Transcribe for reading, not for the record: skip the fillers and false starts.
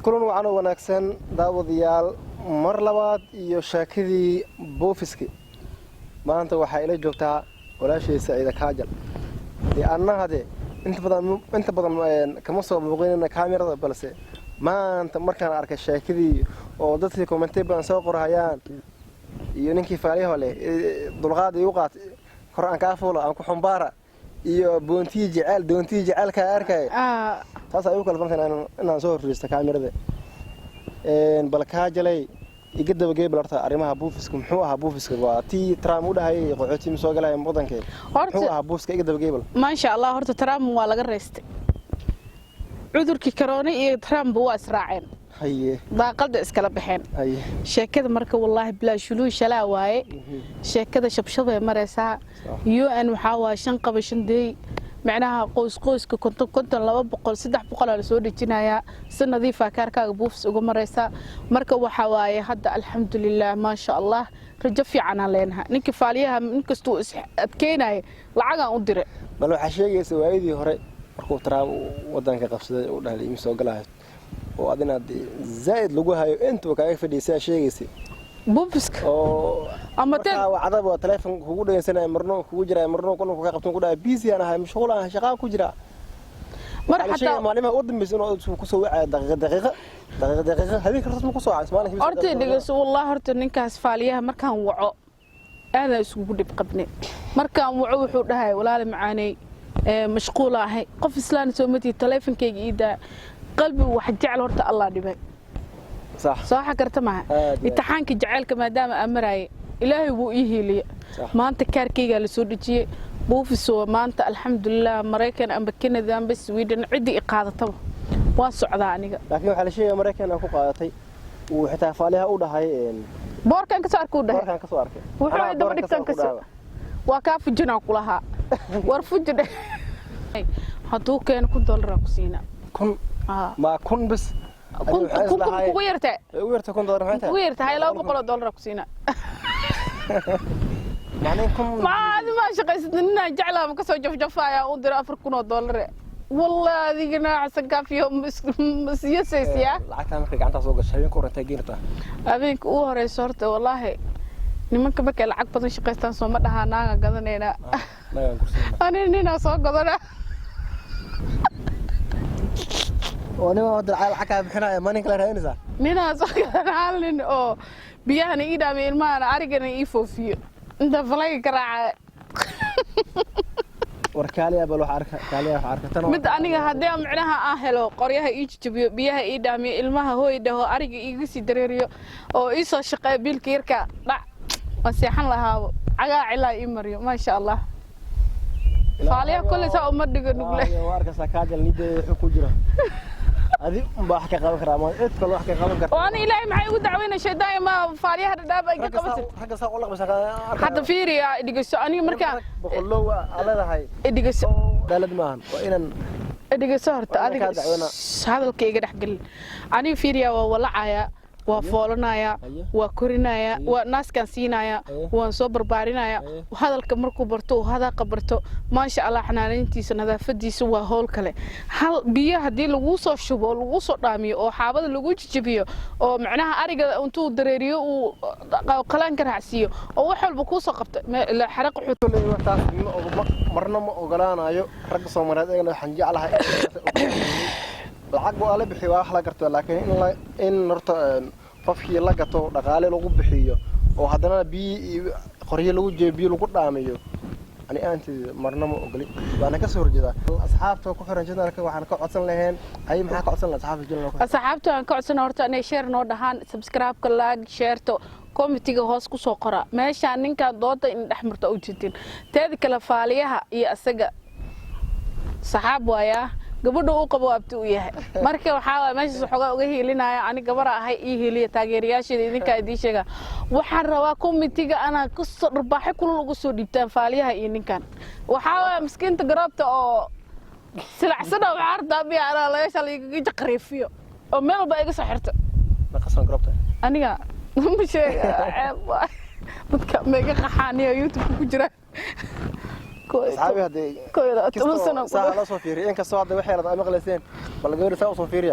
kulan wacan oo wanaagsan daawadayaal mar labaad iyo sheekadii boofiski maanta waxaa ila joogtaa walaashay Saciida Kaajal annahade inta badan kama soo muuqinayna kaamirada balse maanta markaan arkay sheekadii oo dadkii comment baan soo qorayaan iyo ninkii faaliyaha leh dulqaad igu qaat kor aan ka fuulo aan ku xumbaara iyo doontii jecel ka arkay taas ayuu kala fantaan inaan soo horjeesto kaamirada bal Kaajalay iga dabagay balarta arimaha buufiska muxuu ahaa buufiska waa tii Trump u dhahay qoxooti soo galay mudankee muxuu ahaa buufiska iga dabagay bal ma sha Allah horta Trump waa laga reestay cudurkii corona iyo Trump waa israaceen haye daaqada iskala baxeen haye sheekada marka wallahi bilaa shuluu shalaa waaye sheekada shabshabay maraysaa UN waxa waa 5 qabashan day macnaha qoyska konton 200 300 la soo dhijinaya si nadiif ah kaarkaaga buufis uga maraysa marka waxa waaye hadda alxamdulillah ma sha Allah rajo fiican aan leenahay ninka faaliyaha inkastoo adkeenay lacag aan u diray bal waxa sheegaysa waayidii hore markuu Trump wadanka qabsaday oo dhahay in soo galay oo adina zaid lagu hayo intuu kaaga fadhiisay sheegaysay buufiska oo ama wacdaba waa telefoon kugu dhageysanay marno kugu jiray marno kun ka qabtan ku dhaay busy ana hay mashquul ah shaqo ku jira mar hatta maalmaha u dambeysay oo ku soo wacay daqiiqo habeenka rasmi ku soo caays maalinka horta dhigayso wallahi horta ninkaas faaliyaha markaan waco aad isku dib qabnay markaan waco wuxuu dhahay walaal macaanay mashquul ah qof islaan soo mati telefonkeyga ida qalbi wax jecel horta Allah dhibay صح كرت معه امتحانك جعلك ما دام أمري إلهي وإيهلي ما أنت كاركي قال سودتي بوفسو ما أنت الحمد لله أمريكان أم بكنا ذنب السويدن عدي إقاعدة طبعا واسع ذاني لكن على شيء أمريكان أكو قاعدتي وحتى فعليها أوضح هاي بوركان كسر كوده بوركان كسر وحنا دورك كان كسر وكاف الجنا كلها ورفجنا حطوه كان $1 كسينا كن ما كن بس كن ويرته $1 maxay ويرته هاي $200 كسينا يعني كن ما شقيسنا جعلها مكسو جفجفايا ودير $4,000 والله هذينا عسى كافيهم مسيسيا lacagta markay gacanta soo gashay habeenku horta geerta habeenku uu horeeyay horta wallahi nimanka markay lacag badan shaqeystaan soo ma dhahaanaaga gadanayna anina soo gadana وانا ودر على حكا بخنا ما نكلا رهينسا نينا سوغان حالين او بيانا ايدامي ilmaana arigana ii foofiyo inta falay garaaca warkaaliya bal wax arka kaaliya wax arka tan mid aniga hadii macnaha aan helo qoryaha ii jabiyo biyaha ii dhaamiyo ilmaha hooyadaho ariga iiga si dareeriyo oo ii soo shaqeeyo biilka yarka dhac waseexan lahaabo cagaa cilaa ii mariyo ma sha Allah faaliya kulli saa uma dhigo nugle warka Kaajal nideeyo wuxuu ku jira هذه ما حكى قبل كرامة إدخل وحكى قبل كرامة وأنا إلهي معي ودعوينا شيء دائما فاريها دابا قبست حق ساق والله بس حتى فيري إدقس أنا مركان بقول له على ذا هاي إدقس بلد مان وإن إدقس هرت هذا الكيك راح قل أنا فيري ولا عيا وفولنايا وكورنايا وناس كان سينايا ونصبر بارينايا وهذا الكمركو برتو وهذا قبرتو ما شاء الله حنا ننتيس نظافتيس waa howl kale hal biyo hadii lagu soo shubo lagu soo dhaamiyo oo xaabada lagu jijibiyo oo macnaha ariga intuu dareeriyo uu qalaan ka raacsiyo oo wax walba ku soo qabta la xaraq xutulay waxtaas marna ma ogolaanayo rag Soomaaliyeed waxaan jeclahay lacag waa la bixiyo wax la garto laakiin in horta qofkii la gato dhaqaale lagu bixiyo oo hadana qoryo lagu jeebiyo lagu dhaamiyo ani aanti marna ma ogoli waana ka soo horjeeda asxaabta ku xiran jadalka waxaan ka codsan lahayn ay maxaa ka codsan lahayn asxaabta aan ka codsan horta inay share noo dhahaan subscribe ka like share to committee hoos ku soo qora meesha ninka dooda in dhaxmarto u jeedin teed kala faaliyaha iyo asaga saxaab waaya gabadhu uu qabo abti u yahay marka waxa meesha xogaa uga heelinaya ani gabar ahay ii heeliya taageerayaashada idinka idin sheega waxaan rabaa committee-ga ana ku soo dharbaaxay kulul ugu soo dhibtaan faaliyaha iyo ninkan waxa miskiinta garabta oo silacsada waxa arda bi ana la shal iga jaqriifiyo oo meel ba iga soo xirto ma qasan garabta aniga ma sheega dadka mega qaxaaniyo YouTube ku jira أصحابي هذي كويلا تمسنا سهل صوفيري إنك صعد وحيرة أمغلسين بل غير سوا صوفيريا